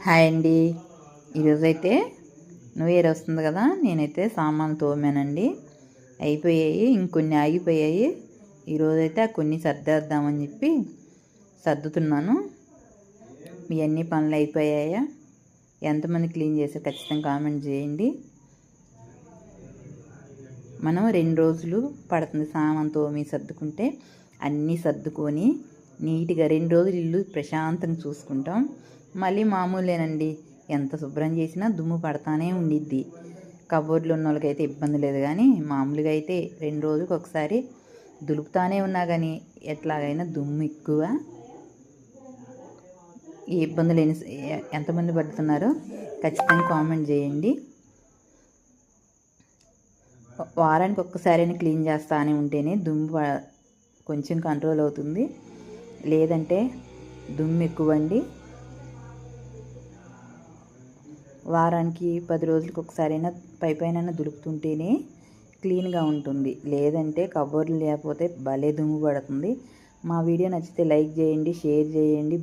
Hi అండి. ఈరోజైతే new year వస్తుంది కదా, నేనైతే సామాన్లు తోమానండి. అయిపోయాయి, ఇంకొన్ని ఆగిపోయాయి. ఈరోజైతే ఆ కొన్ని సర్దేద్దామని చెప్పి సర్దుతున్నాను. మీ అన్ని పనులు అయిపోయాయా? ఎంతమంది క్లీన్ చేశారు ఖచ్చితంగా కామెంట్ చేయండి. మనం 2 రోజులు పడుతుంది సామాన్ తోమి సర్దుకుంటే. అన్నీ సర్దుకొని నీట్గా 2 రోజులు ఇల్లు ప్రశాంతంగా చూసుకుంటాం. మళ్ళీ మామూలేనండి, ఎంత శుభ్రం చేసినా దుమ్ము పడతానే ఉండిద్ది. కబోర్డ్లో ఉన్న వాళ్ళకైతే ఇబ్బంది లేదు, కానీ మామూలుగా అయితే 2 రోజులకు ఒకసారి దులుపుతానే ఉన్నా కానీ ఎట్లాగైనా దుమ్ము ఎక్కువ. ఈ ఇబ్బందులు ఎంతమంది పడుతున్నారో ఖచ్చితంగా కామెంట్ చేయండి. వారానికి ఒక్కసారైనా క్లీన్ చేస్తానే ఉంటేనే దుమ్ము కొంచెం కంట్రోల్ అవుతుంది, లేదంటే దుమ్ము ఎక్కువండి. వారానికి 10 రోజులకు ఒకసారైనా పైన దులుపుతుంటేనే క్లీన్గా ఉంటుంది, లేదంటే కబోర్డ్లు లేకపోతే భలే దుమ్ము పడుతుంది. మా వీడియో నచ్చితే లైక్ చేయండి, షేర్ చేయండి.